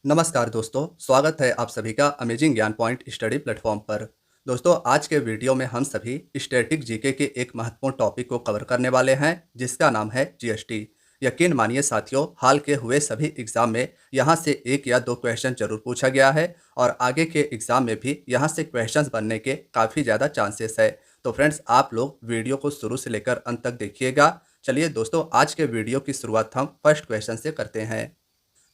नमस्कार दोस्तों, स्वागत है आप सभी का अमेजिंग ज्ञान पॉइंट स्टडी प्लेटफॉर्म पर। दोस्तों, आज के वीडियो में हम सभी स्टैटिक जीके के एक महत्वपूर्ण टॉपिक को कवर करने वाले हैं, जिसका नाम है जीएसटी। यकीन मानिए साथियों, हाल के हुए सभी एग्जाम में यहाँ से एक या दो क्वेश्चन जरूर पूछा गया है और आगे के एग्जाम में भी यहाँ से क्वेश्चंस बनने के काफ़ी ज़्यादा चांसेस है। तो फ्रेंड्स, आप लोग वीडियो को शुरू से लेकर अंत तक देखिएगा। चलिए दोस्तों, आज के वीडियो की शुरुआत हम फर्स्ट क्वेश्चन से करते हैं।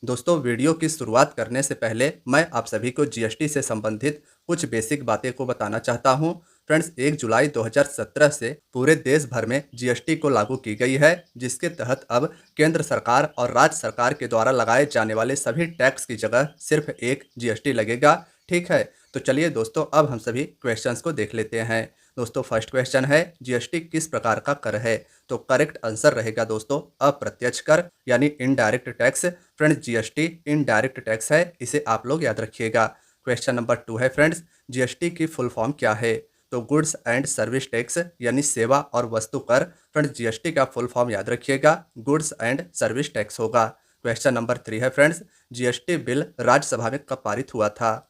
दोस्तों, वीडियो की शुरुआत करने से पहले मैं आप सभी को जीएसटी से संबंधित कुछ बेसिक बातें को बताना चाहता हूं। फ्रेंड्स, 1 जुलाई 2017 से पूरे देश भर में जीएसटी को लागू की गई है, जिसके तहत अब केंद्र सरकार और राज्य सरकार के द्वारा लगाए जाने वाले सभी टैक्स की जगह सिर्फ एक जीएसटी लगेगा। ठीक है, तो चलिए दोस्तों, अब हम सभी क्वेश्चंस को देख लेते हैं। दोस्तों, फर्स्ट क्वेश्चन है, जीएसटी किस प्रकार का कर है? तो करेक्ट आंसर रहेगा दोस्तों अप्रत्यक्ष कर यानी indirect tax. Friends, GST indirect tax है, इसे आप लोग याद रखिएगा। क्वेश्चन नंबर 2 है फ्रेंड्स, जीएसटी की फुल फॉर्म क्या है? तो गुड्स एंड सर्विस टैक्स यानी सेवा और वस्तु कर। फ्रेंड्स, जीएसटी का फुल फॉर्म याद रखिएगा, गुड्स एंड सर्विस टैक्स होगा। क्वेश्चन नंबर 3 है फ्रेंड्स, जीएसटी बिल राज्यसभा में कब पारित हुआ था?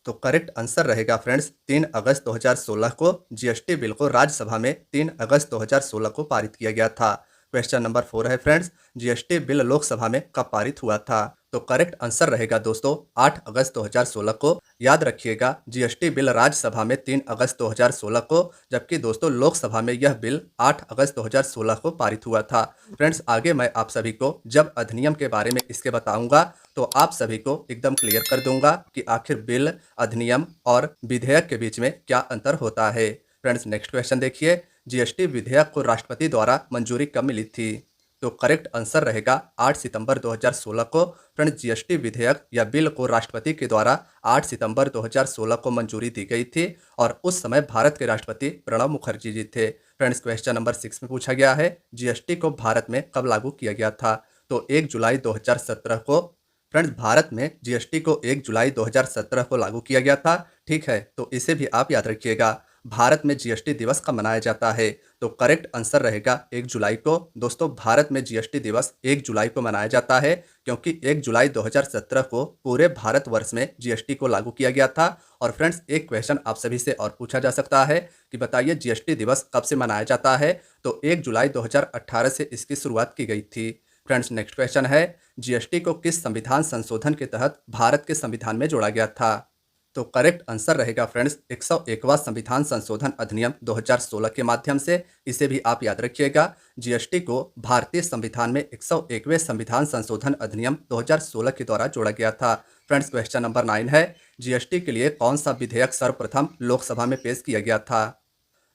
तो करेक्ट आंसर रहेगा फ्रेंड्स 3 अगस्त 2016 को जीएसटी बिल को राज्यसभा में 3 अगस्त 2016 को पारित किया गया था। क्वेश्चन नंबर 4 है फ्रेंड्स, जीएसटी बिल लोकसभा में कब पारित हुआ था? तो करेक्ट आंसर रहेगा दोस्तों 8 अगस्त 2016 को। याद रखिएगा, जीएसटी बिल राज्यसभा में 3 अगस्त 2016 को, जबकि दोस्तों लोकसभा में यह बिल 8 अगस्त 2016 को पारित हुआ था। फ्रेंड्स, आगे मैं आप सभी को जब अधिनियम के बारे में इसके बताऊंगा तो आप सभी को एकदम क्लियर कर दूंगा कि आखिर बिल, अधिनियम और विधेयक के बीच में क्या अंतर होता है। फ्रेंड्स, नेक्स्ट क्वेश्चन देखिए, जीएसटी विधेयक को राष्ट्रपति द्वारा मंजूरी कब मिली थी? तो करेक्ट आंसर रहेगा 8 सितंबर 2016 को। फ्रेंड्स, जीएसटी विधेयक या बिल को राष्ट्रपति के द्वारा 8 सितंबर 2016 को मंजूरी दी गई थी और उस समय भारत के राष्ट्रपति प्रणब मुखर्जी जी थे। फ्रेंड्स, क्वेश्चन नंबर 6 में पूछा गया है, जीएसटी को भारत में कब लागू किया गया था? तो 1 जुलाई 2017 को। फ्रेंड्स, भारत में जीएसटी को 1 जुलाई 2017 को लागू किया गया था। ठीक है, तो इसे भी आप याद रखिएगा। भारत में जीएसटी दिवस कब मनाया जाता है? तो करेक्ट आंसर रहेगा 1 जुलाई को। दोस्तों, भारत में जीएसटी दिवस 1 जुलाई को मनाया जाता है, क्योंकि 1 जुलाई 2017 को पूरे भारतवर्ष में जीएसटी को लागू किया गया था। और फ्रेंड्स, एक क्वेश्चन आप सभी से और पूछा जा सकता है कि बताइए जीएसटी दिवस कब से मनाया जाता है? तो 1 जुलाई 2018 से इसकी शुरुआत की गई थी। फ्रेंड्स, नेक्स्ट क्वेश्चन है, जीएसटी को किस संविधान संशोधन के तहत भारत के संविधान में जोड़ा गया था? तो करेक्ट आंसर रहेगा फ्रेंड्स 101वां संविधान संशोधन अधिनियम 2016 के माध्यम से। इसे भी आप याद रखिएगा, जीएसटी को भारतीय संविधान में 101वें संविधान संशोधन अधिनियम 2016 के द्वारा जोड़ा गया था। फ्रेंड्स, क्वेश्चन नंबर 9 है, जीएसटी के लिए कौन सा विधेयक सर्वप्रथम लोकसभा में पेश किया गया था?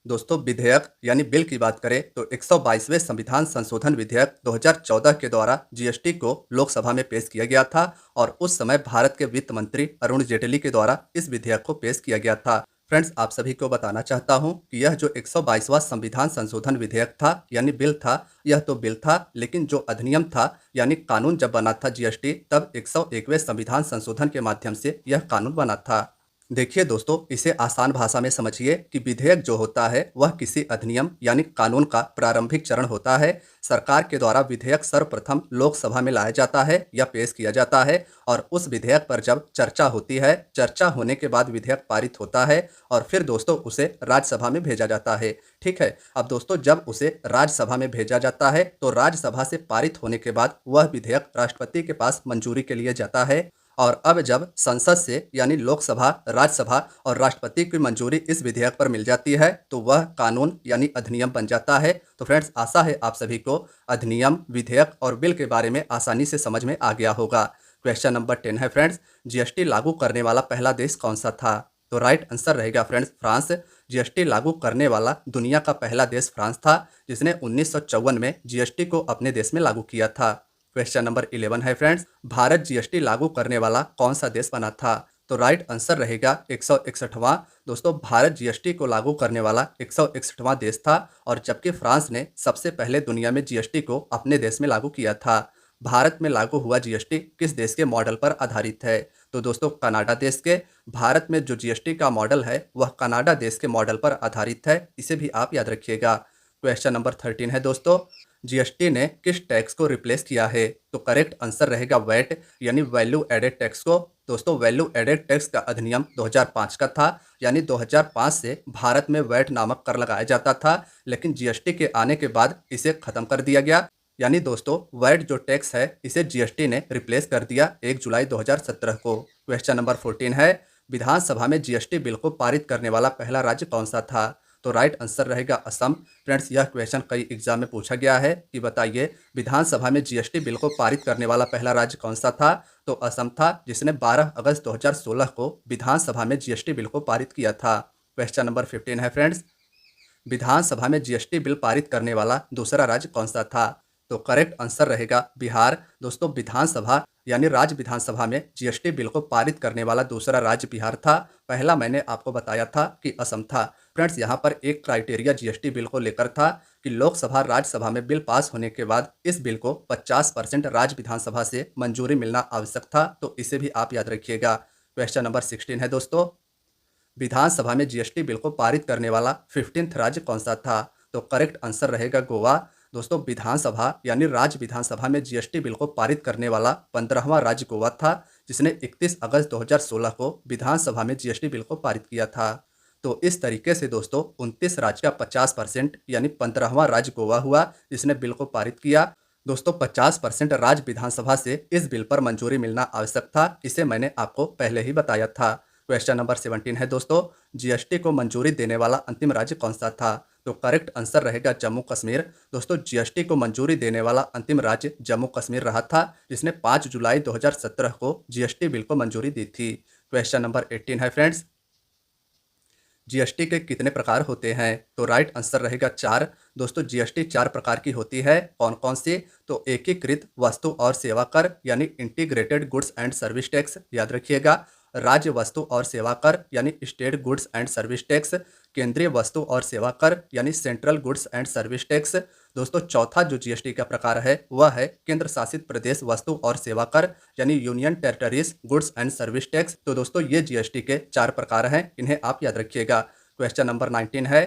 दोस्तों, विधेयक यानी बिल की बात करें तो 122वें संविधान संशोधन विधेयक 2014 के द्वारा जीएसटी को लोकसभा में पेश किया गया था और उस समय भारत के वित्त मंत्री अरुण जेटली के द्वारा इस विधेयक को पेश किया गया था। फ्रेंड्स, आप सभी को बताना चाहता हूं कि यह जो 122वां संविधान संशोधन विधेयक था यानी बिल था, यह तो बिल था, लेकिन जो अधिनियम था यानी कानून जब बना था जीएसटी, तब 101वें संविधान संशोधन के माध्यम से यह कानून बना था। देखिए दोस्तों, इसे आसान भाषा में समझिए कि विधेयक जो होता है वह किसी अधिनियम यानी कानून का प्रारंभिक चरण होता है। सरकार के द्वारा विधेयक सर्वप्रथम लोकसभा में लाया जाता है या पेश किया जाता है और उस विधेयक पर जब चर्चा होती है, चर्चा होने के बाद विधेयक पारित होता है और फिर दोस्तों उसे राज्यसभा में भेजा जाता है। ठीक है, अब दोस्तों जब उसे राज्यसभा में भेजा जाता है तो राज्यसभा से पारित होने के बाद वह विधेयक राष्ट्रपति के पास मंजूरी के लिए जाता है और अब जब संसद से यानी लोकसभा, राज्यसभा और राष्ट्रपति की मंजूरी इस विधेयक पर मिल जाती है तो वह कानून यानी अधिनियम बन जाता है। तो फ्रेंड्स, आशा है आप सभी को अधिनियम, विधेयक और बिल के बारे में आसानी से समझ में आ गया होगा। क्वेश्चन नंबर 10 है फ्रेंड्स, जीएसटी लागू करने वाला पहला देश कौन सा था? तो राइट आंसर रहेगा फ्रेंड्स फ्रांस। जीएसटी लागू करने वाला दुनिया का पहला देश फ्रांस था, जिसने 1954 में जीएसटी को अपने देश में लागू किया था। क्वेश्चन नंबर 11 है फ्रेंड्स, भारत जीएसटी लागू करने वाला कौन सा देश बना था? तो राइट आंसर रहेगा 161वां। दोस्तों, भारत जीएसटी को लागू करने वाला 161वां देश था और जबकि फ्रांस ने सबसे पहले दुनिया में जीएसटी को अपने देश में लागू किया था। भारत में लागू हुआ जीएसटी किस देश के मॉडल पर आधारित है? तो दोस्तों, कनाडा देश के। भारत में जो जीएसटी का मॉडल है वह कनाडा देश के मॉडल पर आधारित है, इसे भी आप याद रखिएगा। क्वेश्चन नंबर 13 है दोस्तों, जीएसटी ने किस टैक्स को रिप्लेस किया है? तो करेक्ट आंसर रहेगा वैट यानी वैल्यू एडेड टैक्स को। दोस्तों वैल्यू एडेड टैक्स का अधिनियम 2005 का था, यानी 2005 से भारत में वैट नामक कर लगाया जाता था, लेकिन जीएसटी के आने के बाद इसे खत्म कर दिया गया। यानी दोस्तों वैट जो टैक्स है इसे जीएसटी ने रिप्लेस कर दिया 1 जुलाई 2017 को। क्वेश्चन नंबर 14 है, विधानसभा में जीएसटी बिल को पारित करने वाला पहला राज्य कौन सा था? तो राइट आंसर रहेगा असम। फ्रेंड्स यह क्वेश्चन कई एग्जाम में पूछा गया है कि बताइए विधानसभा में जीएसटी बिल को पारित करने वाला पहला राज्य कौन सा था? तो असम था, जिसने 12 अगस्त 2016 को विधानसभा में जीएसटी बिल को पारित किया था। क्वेश्चन नंबर 15 है फ्रेंड्स, विधानसभा में जीएसटी बिल पारित करने वाला दूसरा राज्य कौन सा था? तो करेक्ट आंसर रहेगा बिहार। दोस्तों विधानसभा यानी राज्य विधानसभा में जीएसटी बिल को पारित करने वाला दूसरा राज्य बिहार था। पहला मैंने आपको बताया था कि असम था। फ्रेंड्स यहाँ पर एक क्राइटेरिया जीएसटी बिल को लेकर था कि लोकसभा राज्यसभा में बिल पास होने के बाद इस बिल को 50% राज्य विधानसभा से मंजूरी मिलना आवश्यक था, तो इसे भी आप याद रखिएगा। क्वेश्चन नंबर 16 है दोस्तों, विधानसभा में जीएसटी बिल को पारित करने वाला 15th राज्य कौन सा था? तो करेक्ट आंसर रहेगा गोवा। दोस्तों विधानसभा यानी राज्य विधानसभा में जीएसटी बिल को पारित करने वाला 15वां राज्य गोवा था, जिसने 31 अगस्त 2016 को विधानसभा में जीएसटी बिल को पारित किया था। तो इस तरीके से दोस्तों 29 राज्य का 50% यानी 15वां राज्य गोवा हुआ, जिसने बिल को पारित किया। दोस्तों 50% राज्य विधानसभा से इस बिल पर मंजूरी मिलना आवश्यक था, इसे मैंने आपको पहले ही बताया था। क्वेश्चन नंबर 17 है दोस्तों, जीएसटी को मंजूरी देने वाला अंतिम राज्य कौन सा था? तो करेक्ट आंसर रहेगा जम्मू कश्मीर। दोस्तों जीएसटी को मंजूरी देने वाला अंतिम राज्य जम्मू कश्मीर रहा था, जिसने 5 जुलाई 2017 को जीएसटी बिल को मंजूरी दी थी। क्वेश्चन नंबर 18 है फ्रेंड्स, जीएसटी के कितने प्रकार होते हैं? तो राइट आंसर रहेगा 4। दोस्तों जीएसटी 4 प्रकार की होती है। कौन कौन सी? तो एकीकृत वस्तु और सेवा कर यानी integrated goods and service tax, याद रखिएगा। राज्य वस्तु और सेवा कर यानी state goods and service tax. केंद्रीय वस्तु और सेवा कर यानी central goods and service tax. दोस्तों चौथा जो जीएसटी का प्रकार है वह है केंद्र शासित प्रदेश वस्तु और सेवा कर यानी union territories goods and service tax. तो दोस्तों ये जीएसटी के 4 प्रकार हैं, इन्हें आप याद रखिएगा। क्वेश्चन नंबर 19 है,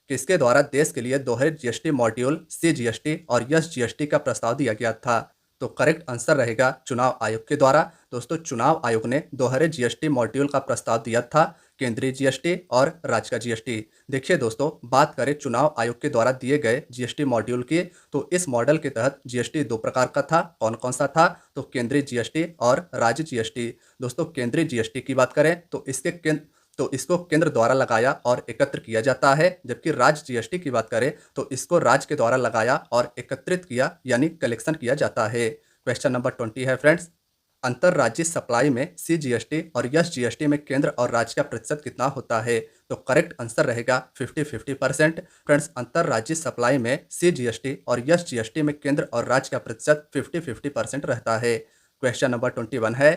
किसके द्वारा देश के लिए दोहरे जीएसटी मॉड्यूल सीजीएसटी और एसजीएसटी का प्रस्ताव दिया गया था? तो करेक्ट आंसर रहेगा चुनाव आयोग के द्वारा। दोस्तों चुनाव आयोग ने दोहरे जीएसटी मॉड्यूल का प्रस्ताव दिया था, केंद्रीय जीएसटी और राज्य का जीएसटी। देखिए दोस्तों बात करें चुनाव आयोग के द्वारा दिए गए जीएसटी मॉड्यूल की, तो इस मॉडल के तहत जीएसटी 2 प्रकार का था। कौन कौन सा था? तो केंद्रीय जीएसटी और राज्य जीएसटी। दोस्तों केंद्रीय जीएसटी की बात करें तो इसको केंद्र द्वारा लगाया और एकत्र किया जाता है, जबकि राज्य जीएसटी की बात करें तो इसको राज्य के द्वारा लगाया और एकत्रित किया यानी कलेक्शन किया जाता है। क्वेश्चन नंबर 20 है फ्रेंड्स, अंतरराज्यीय सप्लाई में सीजीएसटी और एसजीएसटी में केंद्र और राज्य का प्रतिशत कितना होता है? तो करेक्ट आंसर रहेगा 50-50%। फ्रेंड्स अंतरराज्यीय सप्लाई में सीजीएसटी और एसजीएसटी में केंद्र और राज्य का प्रतिशत 50-50% रहता है। क्वेश्चन नंबर 21 है,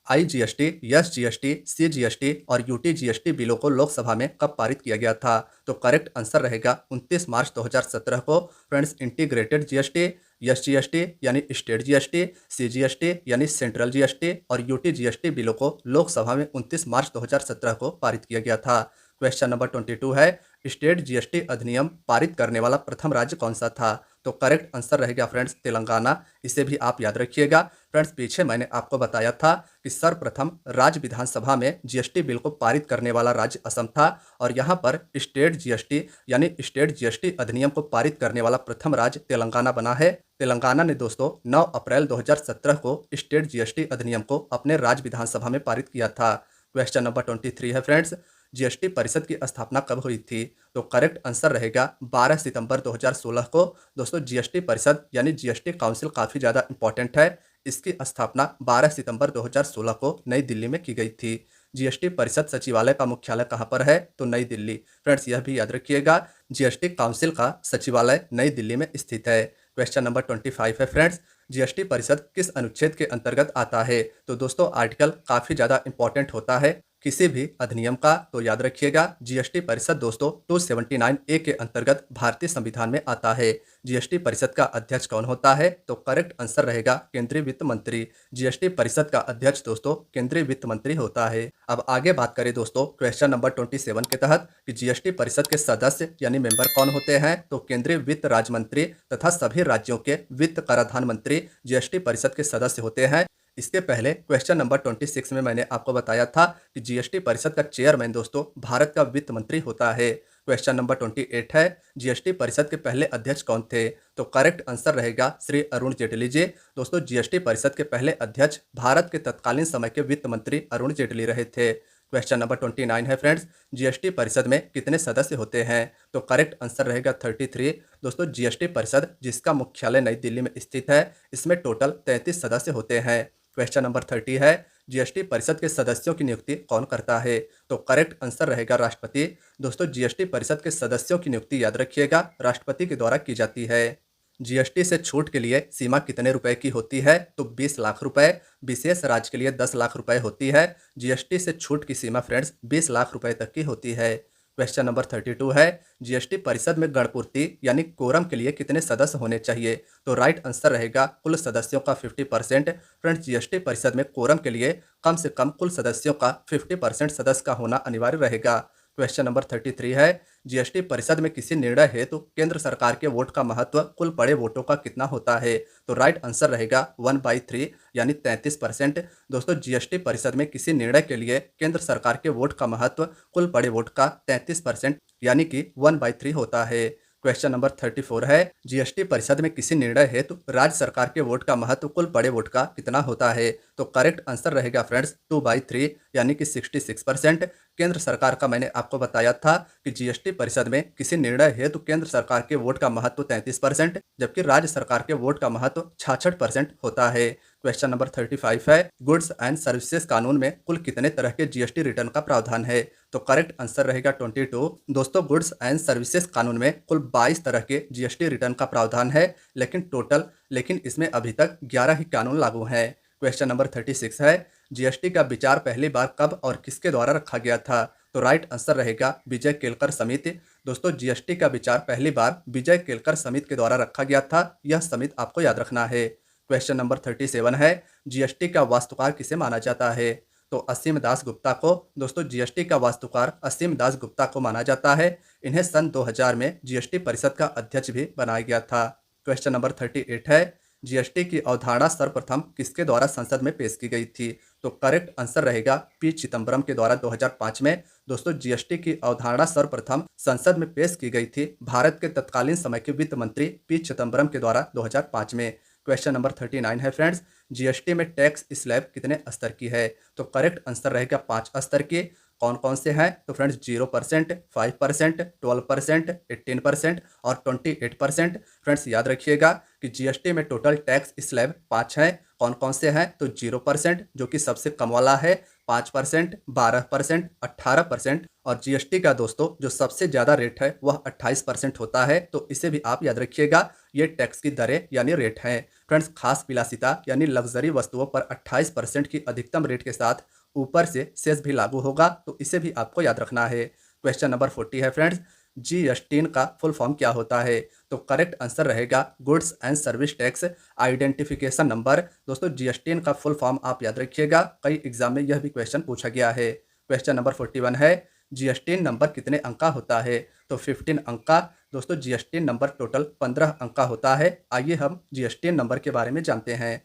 आईजीएसटी, एसजीएसटी, सीजीएसटी और यूटीजीएसटी बिलों को लोकसभा में कब पारित किया गया था? तो करेक्ट आंसर रहेगा 29 मार्च 2017 को। फ्रेंड्स इंटीग्रेटेड जीएसटी, एसजीएसटी यानी स्टेट जीएसटी, सीजीएसटी यानी सेंट्रल जीएसटी और यूटीजीएसटी बिलों को लोकसभा में 29 मार्च 2017 को पारित किया गया था। क्वेश्चन नंबर 22 है, स्टेट जीएसटी अधिनियम पारित करने वाला प्रथम राज्य कौन सा था? तो करेक्ट आंसर रहेगा फ्रेंड्स तेलंगाना, इसे भी आप याद रखिएगा। फ्रेंड्स पीछे मैंने आपको बताया था कि सर्वप्रथम राज्य विधानसभा में जीएसटी बिल को पारित करने वाला राज्य असम था, और यहाँ पर स्टेट जीएसटी यानी स्टेट जीएसटी अधिनियम को पारित करने वाला प्रथम राज्य तेलंगाना बना है। तेलंगाना ने दोस्तों 9 अप्रैल 2017 को स्टेट जीएसटी अधिनियम को अपने राज्य विधानसभा में पारित किया था। क्वेश्चन नंबर 23 है फ्रेंड्स, जीएसटी परिषद की स्थापना कब हुई थी? तो करेक्ट आंसर रहेगा 12 सितंबर 2016 को। दोस्तों जीएसटी परिषद यानी जीएसटी काउंसिल काफ़ी ज़्यादा इंपॉर्टेंट है। इसकी स्थापना 12 सितंबर 2016 को नई दिल्ली में की गई थी। जीएसटी परिषद सचिवालय का मुख्यालय कहाँ पर है? तो नई दिल्ली। फ्रेंड्स यह भी याद रखिएगा, जीएसटी काउंसिल का सचिवालय नई दिल्ली में स्थित है। क्वेश्चन नंबर 25 है फ्रेंड्स, जीएसटी परिषद किस अनुच्छेद के अंतर्गत आता है? तो दोस्तों आर्टिकल काफ़ी ज़्यादा इंपॉर्टेंट होता है। किसी भी अधिनियम का, तो याद रखिएगा जीएसटी परिषद दोस्तों 279 ए के अंतर्गत भारतीय संविधान में आता है। जीएसटी परिषद का अध्यक्ष कौन होता है? तो करेक्ट आंसर रहेगा केंद्रीय वित्त मंत्री। जीएसटी परिषद का अध्यक्ष दोस्तों केंद्रीय वित्त मंत्री होता है। अब आगे बात करें दोस्तों क्वेश्चन नंबर 27 के तहत कि जीएसटी परिषद के सदस्य यानी मेंबर कौन होते हैं? तो केंद्रीय वित्त राज्य मंत्री तथा सभी राज्यों के वित्त कराधान मंत्री जीएसटी परिषद के सदस्य होते हैं। इसके पहले क्वेश्चन नंबर 26 में मैंने आपको बताया था कि जीएसटी परिषद का चेयरमैन दोस्तों भारत का वित्त मंत्री होता है। क्वेश्चन नंबर 28 है जीएसटी परिषद के पहले अध्यक्ष कौन थे? तो करेक्ट आंसर रहेगा श्री अरुण जेटली जी। दोस्तों जीएसटी परिषद के पहले अध्यक्ष भारत के तत्कालीन समय के वित्त मंत्री अरुण जेटली रहे थे। क्वेश्चन नंबर 29 है फ्रेंड्स, जीएसटी परिषद में कितने सदस्य होते हैं? तो करेक्ट आंसर रहेगा 33। दोस्तों जीएसटी परिषद जिसका मुख्यालय नई दिल्ली में स्थित है, इसमें टोटल 33 सदस्य होते हैं। क्वेश्चन नंबर 30 है जीएसटी परिषद के सदस्यों की नियुक्ति कौन करता है? तो करेक्ट आंसर रहेगा राष्ट्रपति। दोस्तों जीएसटी परिषद के सदस्यों की नियुक्ति याद रखिएगा राष्ट्रपति के द्वारा की जाती है। जीएसटी से छूट के लिए सीमा कितने रुपए की होती है? तो 20 लाख रुपए। विशेष राज्य के लिए 10 लाख रुपए होती है। जीएसटी से छूट की सीमा फ्रेंड्स 20 लाख रुपए तक की होती है। क्वेश्चन नंबर 32 है जीएसटी परिषद में गणपूर्ति यानी कोरम के लिए कितने सदस्य होने चाहिए? तो राइट आंसर रहेगा कुल सदस्यों का 50%। फ्रेंड्स जीएसटी परिषद में कोरम के लिए कम से कम कुल सदस्यों का 50% सदस्य का होना अनिवार्य रहेगा। क्वेश्चन नंबर 33 है जीएसटी परिषद में किसी निर्णय हेतु केंद्र सरकार के वोट का महत्व कुल पड़े वोटों का कितना होता है? तो राइट आंसर रहेगा 1/3 यानी 33%। दोस्तों जीएसटी परिषद में किसी निर्णय के लिए केंद्र सरकार के वोट का महत्व कुल पड़े वोट का 33% यानी कि 1/3 होता है। क्वेश्चन नंबर 34 है जीएसटी परिषद में किसी निर्णय हेतु राज्य सरकार के वोट का महत्व कुल पड़े वोट का कितना होता है? तो करेक्ट आंसर रहेगा फ्रेंड्स 2/3 यानी कि 66%। केंद्र सरकार का मैंने आपको बताया था कि जीएसटी परिषद में किसी निर्णय हेतु केंद्र सरकार के वोट का महत्व 33%, जबकि राज्य सरकार के वोट का महत्व 66% होता है। क्वेश्चन नंबर 35 है गुड्स एंड सर्विसेज कानून में कुल कितने तरह के जीएसटी रिटर्न का प्रावधान है? तो करेक्ट आंसर रहेगा 22। दोस्तों गुड्स एंड सर्विसेज कानून में कुल 22 तरह के जीएसटी रिटर्न का प्रावधान है, लेकिन इसमें अभी तक 11 ही कानून लागू हैं। क्वेश्चन नंबर 36 है जीएसटी का विचार पहली बार कब और किसके द्वारा रखा गया था? तो राइट आंसर रहेगा विजय केलकर समिति। दोस्तों जीएसटी का विचार पहली बार विजय केलकर समिति के द्वारा रखा गया था। यह समिति आपको याद रखना है। क्वेश्चन नंबर 37 है जीएसटी का वास्तुकार किसे माना जाता है? तो असीम दास गुप्ता को। दोस्तों जीएसटी का वास्तुकार असीम दास गुप्ता को माना जाता है। इन्हें सन 2000 में जीएसटी परिषद का अध्यक्ष भी बनाया गया था। क्वेश्चन नंबर 38 है जीएसटी की अवधारणा सर्वप्रथम किसके द्वारा संसद में पेश की गई थी? तो करेक्ट आंसर रहेगा पी चिदम्बरम के द्वारा 2005 में। दोस्तों जीएसटी की अवधारणा सर्वप्रथम संसद में पेश की गई थी भारत के तत्कालीन समय के वित्त मंत्री पी चिदम्बरम के द्वारा 2005 में। क्वेश्चन नंबर 39 है फ्रेंड्स, जीएसटी में टैक्स स्लैब कितने स्तर की है? तो करेक्ट आंसर रहेगा 5 स्तर की। कौन कौन से हैं? तो फ्रेंड्स 0%, 5%, 12%, 18% और 28%। फ्रेंड्स याद रखिएगा कि जीएसटी में टोटल टैक्स स्लैब 5 हैं। कौन कौन से हैं? तो 0% जो कि सबसे कम वाला है, 5%, 12%, 18% और जीएसटी का दोस्तों जो सबसे ज़्यादा रेट है वह 28% होता है। तो इसे भी आप याद रखिएगा, ये टैक्स की दरें यानी रेट हैं। फ्रेंड्स खास विलासिता यानी लग्जरी वस्तुओं पर 28% की अधिकतम रेट के साथ ऊपर से सेस भी लागू होगा, तो इसे भी आपको याद रखना है। क्वेश्चन नंबर 40 है फ्रेंड्स, जीएसटी का फुल फॉर्म क्या होता है? तो करेक्ट आंसर रहेगा goods and service tax identification number. दोस्तों जीएसटी का फुल फॉर्म आप याद रखिएगा, कई एग्जाम में यह भी क्वेश्चन पूछा गया है। क्वेश्चन नंबर 41 है जीएसटी नंबर कितने अंक का होता है? तो 15 अंक का। दोस्तों जीएसटी नंबर टोटल 15 अंक का होता है। आइए हम जीएसटी नंबर के बारे में जानते हैं।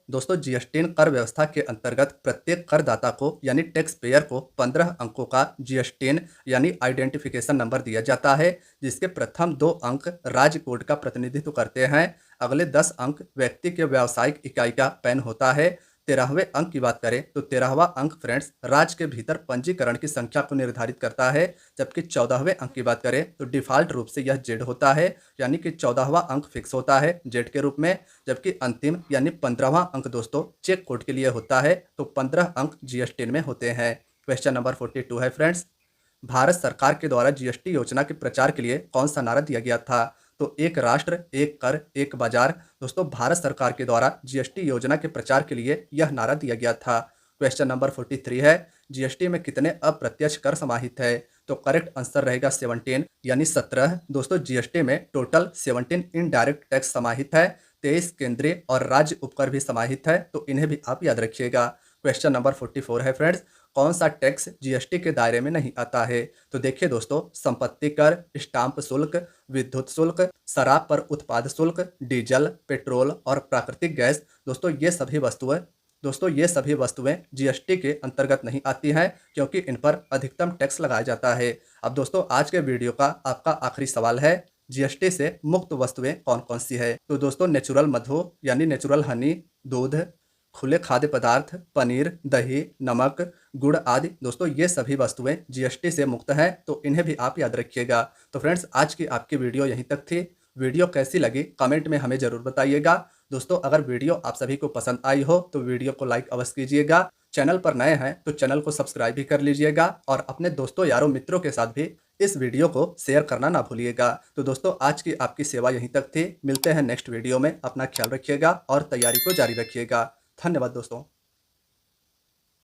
दोस्तों जीएसटी कर व्यवस्था के अंतर्गत प्रत्येक करदाता को यानी टैक्स पेयर को 15 अंकों का जीएसटी यानी आइडेंटिफिकेशन नंबर दिया जाता है, जिसके प्रथम 2 अंक राज्य कोड का प्रतिनिधित्व करते हैं। अगले 10 अंक व्यक्ति के व्यावसायिक इकाई का पैन होता है। 13वें अंक की बात करें तो 13वां अंक फ्रेंड्स राज्य के भीतर पंजीकरण की संख्या को निर्धारित करता है, जबकि 14वें अंक की बात करें तो डिफॉल्ट रूप से यह जेड होता है, यानी कि 14वां अंक फिक्स होता है जेड के रूप में, जबकि अंतिम यानी 15वां अंक दोस्तों चेक कोड के लिए होता है। तो 15 अंक जीएसटी में होते हैं। क्वेश्चन नंबर 42 है फ्रेंड्स, भारत सरकार के द्वारा जीएसटी योजना के प्रचार के लिए कौन सा नारा दिया गया था? तो एक राष्ट्र एक कर एक बाजार। दोस्तों भारत सरकार के द्वारा जीएसटी योजना के प्रचार के लिए यह नारा दिया गया था। क्वेश्चन नंबर 43 है, जीएसटी में कितने अप्रत्यक्ष कर समाहित है? तो करेक्ट आंसर रहेगा 17 यानी 17। दोस्तों जीएसटी में टोटल 17 इनडायरेक्ट टैक्स समाहित है, 23 केंद्रीय और राज्य उपकर भी समाहित है, तो इन्हें भी आप याद रखिएगा। क्वेश्चन नंबर 44 है फ्रेंड्स, कौन सा टैक्स जीएसटी के दायरे में नहीं आता है? तो देखिए दोस्तों, संपत्ति कर, स्टाम्प शुल्क, विद्युत शुल्क, शराब पर उत्पाद शुल्क, डीजल, पेट्रोल और प्राकृतिक गैस, दोस्तों ये सभी वस्तुएं जीएसटी के अंतर्गत नहीं आती हैं, क्योंकि इन पर अधिकतम टैक्स लगाया जाता है। अब दोस्तों आज के वीडियो का आपका आखिरी सवाल है, जीएसटी से मुक्त वस्तुएं कौन कौन सी है? तो दोस्तों नेचुरल मधु यानी नेचुरल हनी, दूध, खुले खाद्य पदार्थ, पनीर, दही, नमक, गुड़ आदि, दोस्तों ये सभी वस्तुएं जीएसटी से मुक्त हैं, तो इन्हें भी आप याद रखिएगा। तो फ्रेंड्स आज की आपकी वीडियो यहीं तक थी। वीडियो कैसी लगी कमेंट में हमें ज़रूर बताइएगा। दोस्तों अगर वीडियो आप सभी को पसंद आई हो तो वीडियो को लाइक अवश्य कीजिएगा। चैनल पर नए हैं तो चैनल को सब्सक्राइब भी कर लीजिएगा और अपने दोस्तों यारों मित्रों के साथ भी इस वीडियो को शेयर करना ना भूलिएगा। तो दोस्तों आज की आपकी सेवा यहीं तक थी। मिलते हैं नेक्स्ट वीडियो में। अपना ख्याल रखिएगा और तैयारी को जारी रखिएगा। धन्यवाद दोस्तों।